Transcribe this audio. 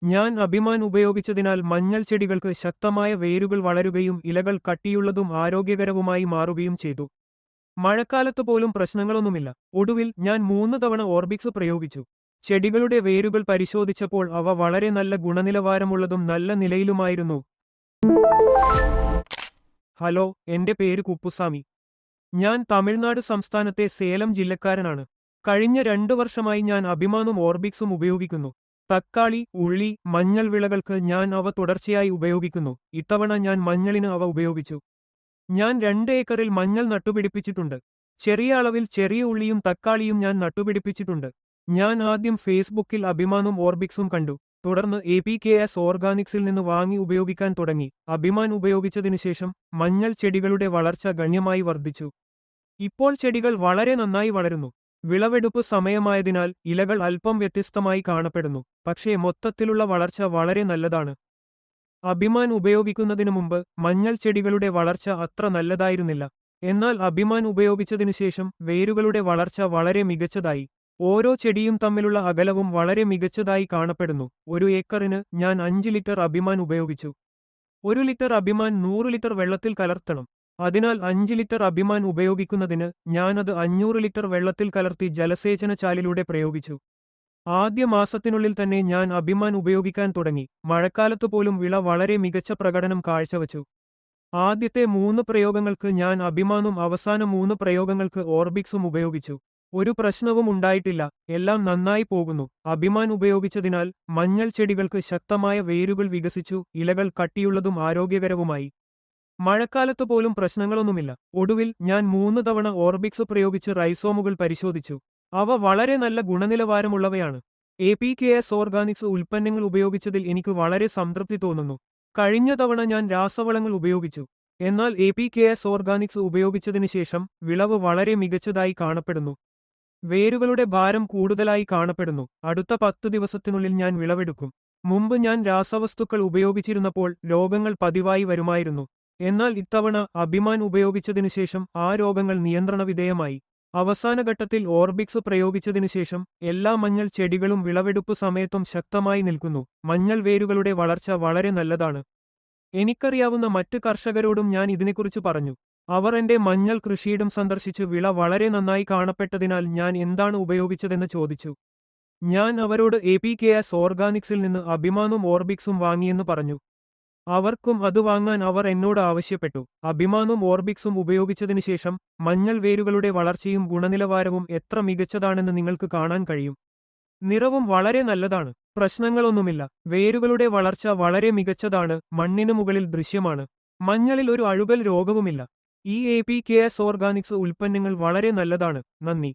ഞാൻ അഭിമാൻ ഉപയോഗിച്ചതിനാൽ മഞ്ഞൾ ചെടികൾക്ക് ശക്തമായ വേരുകൾ വളരുകയും ഇലകൾ കട്ടിയുള്ളതും ആരോഗ്യകരവുമായി മാറുകയും ചെയ്തു. മഴക്കാലത്ത് പോലും പ്രശ്നങ്ങളൊന്നുമില്ല. ഒടുവിൽ ഞാൻ 3 തവണ ഓർബിക്സ് പ്രയോഗിച്ചു. ചെടികളുടെ വേരുകൾ പരിശോധിച്ചപ്പോൾ അവ വളരെ നല്ല ഗുണനിലവാരമുള്ളതും നല്ല നിലയിലുമായിരുന്നു. ഹലോ, എന്റെ പേര് കുപ്പുസ്വാമി. ഞാൻ തമിഴ്നാട് സംസ്ഥാനത്തെ സേലം ജില്ലക്കാരനാണ്. കഴിഞ്ഞ 2 വർഷമായി ഞാൻ അഭിമാനും ഓർബിക്സും ഉപയോഗിക്കുന്നു. തക്കാളി, ഉള്ളി, മഞ്ഞൾ വിളകൾക്ക് ഞാൻ അവ തുടർച്ചയായി ഉപയോഗിക്കുന്നു. ഇത്തവണ ഞാൻ മഞ്ഞളിന് അവ ഉപയോഗിച്ചു. ഞാൻ 2 ഏക്കറിൽ മഞ്ഞൾ നട്ടുപിടിപ്പിച്ചിട്ടുണ്ട്. ചെറിയ അളവിൽ ചെറിയ ഉള്ളിയും തക്കാളിയും ഞാൻ നട്ടുപിടിപ്പിച്ചിട്ടുണ്ട്. ഞാൻ ആദ്യം ഫേസ്ബുക്കിൽ അഭിമാനും ഓർബിക്സും കണ്ടു. തുടർന്ന് APKS ഓർഗാനിക്സിൽ നിന്ന് വാങ്ങി ഉപയോഗിക്കാൻ തുടങ്ങി. അഭിമാൻ ഉപയോഗിച്ചതിനുശേഷം മഞ്ഞൾ ചെടികളുടെ വളർച്ച ഗണ്യമായി വർദ്ധിച്ചു. ഇപ്പോൾ ചെടികൾ വളരെ നന്നായി വളരുന്നു. വിളവെടുപ്പ് സമയമായതിനാൽ ഇലകൾ അല്പം വ്യത്യസ്തമായി കാണപ്പെടുന്നു. പക്ഷേ മൊത്തത്തിലുള്ള വളർച്ച വളരെ നല്ലതാണ്. അഭിമാൻ ഉപയോഗിക്കുന്നതിനു മുമ്പ് മഞ്ഞൾ ചെടികളുടെ വളർച്ച അത്ര നല്ലതായിരുന്നില്ല. എന്നാൽ അഭിമാൻ ഉപയോഗിച്ചതിനുശേഷം വേരുകളുടെ വളർച്ച വളരെ മികച്ചതായി. ഓരോ ചെടിയും തമ്മിലുള്ള അകലവും വളരെ മികച്ചതായി കാണപ്പെടുന്നു. 1 ഏക്കറിന് ഞാൻ 5 ലിറ്റർ അഭിമാൻ ഉപയോഗിച്ചു. 1 ലിറ്റർ അഭിമാൻ 100 ലിറ്റർ വെള്ളത്തിൽ കലർത്തണം. അതിനാൽ 5 ലിറ്റർ അഭിമാൻ ഉപയോഗിക്കുന്നതിന് ഞാനത് 500 ലിറ്റർ വെള്ളത്തിൽ കലർത്തി ജലസേചന ചാലിലൂടെ പ്രയോഗിച്ചു. ആദ്യ മാസത്തിനുള്ളിൽ തന്നെ ഞാൻ അഭിമാൻ ഉപയോഗിക്കാൻ തുടങ്ങി. മഴക്കാലത്തു പോലും വിള വളരെ മികച്ച പ്രകടനം കാഴ്ചവച്ചു. ആദ്യത്തെ 3 പ്രയോഗങ്ങൾക്ക് ഞാൻ അഭിമാനും അവസാന 3 പ്രയോഗങ്ങൾക്ക് ഓർബിക്സും ഉപയോഗിച്ചു. ഒരു പ്രശ്നവും ഉണ്ടായിട്ടില്ല. എല്ലാം നന്നായി പോകുന്നു. അഭിമാൻ ഉപയോഗിച്ചതിനാൽ മഞ്ഞൾ ചെടികൾക്ക് ശക്തമായ വേരുകൾ വികസിച്ചു, ഇലകൾ കട്ടിയുള്ളതും ആരോഗ്യകരവുമായി. മഴക്കാലത്ത് പോലും പ്രശ്നങ്ങളൊന്നുമില്ല. ഒടുവിൽ ഞാൻ 3 തവണ ഓർബിക്സ് പ്രയോഗിച്ച് റൈസോമുകൾ പരിശോധിച്ചു. അവ വളരെ നല്ല ഗുണനിലവാരമുള്ളവയാണ്. APKS ഓർഗാനിക്സ് ഉൽപ്പന്നങ്ങൾ ഉപയോഗിച്ചതിൽ എനിക്ക് വളരെ സംതൃപ്തി തോന്നുന്നു. കഴിഞ്ഞ തവണ ഞാൻ രാസവളങ്ങൾ ഉപയോഗിച്ചു. എന്നാൽ APKS ഓർഗാനിക്സ് ഉപയോഗിച്ചതിനുശേഷം വിളവ് വളരെ മികച്ചതായി കാണപ്പെടുന്നു. വേരുകളുടെ ഭാരം കൂടുതലായി കാണപ്പെടുന്നു. അടുത്ത 10 ദിവസത്തിനുള്ളിൽ ഞാൻ വിളവെടുക്കും. മുമ്പ് ഞാൻ രാസവസ്തുക്കൾ ഉപയോഗിച്ചിരുന്നപ്പോൾ രോഗങ്ങൾ പതിവായി വരുമായിരുന്നു. എന്നാൽ ഇത്തവണ അഭിമാൻ ഉപയോഗിച്ചതിനുശേഷം ആ രോഗങ്ങൾ നിയന്ത്രണവിധേയമായി. അവസാനഘട്ടത്തിൽ ഓർബിക്സ് പ്രയോഗിച്ചതിനുശേഷം എല്ലാ മഞ്ഞൾ ചെടികളും വിളവെടുപ്പ് സമയത്തും ശക്തമായി നിൽക്കുന്നു. മഞ്ഞൾ വേരുകളുടെ വളർച്ച വളരെ നല്ലതാണ്. എനിക്കറിയാവുന്ന മറ്റ് കർഷകരോടും ഞാൻ ഇതിനെക്കുറിച്ച് പറഞ്ഞു. അവർ എന്റെ മഞ്ഞൾ കൃഷിയിടം സന്ദർശിച്ച് വിള വളരെ നന്നായി കാണപ്പെട്ടതിനാൽ ഞാൻ എന്താണ് ഉപയോഗിച്ചതെന്ന് ചോദിച്ചു. ഞാൻ അവരോട് APKS ഓർഗാനിക്സിൽ നിന്ന് അഭിമാനും ഓർബിക്സും വാങ്ങിയെന്ന് പറഞ്ഞു. അവർക്കും അത് വാങ്ങാൻ അവർ എന്നോട് ആവശ്യപ്പെട്ടു. അഭിമാനും ഓർബിക്സും ഉപയോഗിച്ചതിനുശേഷം മഞ്ഞൾ വേരുകളുടെ വളർച്ചയും ഗുണനിലവാരവും എത്ര മികച്ചതാണെന്ന് നിങ്ങൾക്ക് കാണാൻ കഴിയും. നിറവും വളരെ നല്ലതാണ്. പ്രശ്നങ്ങളൊന്നുമില്ല. വേരുകളുടെ വളർച്ച വളരെ മികച്ചതാണ്. മണ്ണിനു മുകളിൽ ദൃശ്യമാണ്. മഞ്ഞളിൽ ഒരു അഴുകൽ രോഗവുമില്ല. ഈ APKS ഓർഗാനിക്സ് ഉൽപ്പന്നങ്ങൾ വളരെ നല്ലതാണ്. നന്ദി.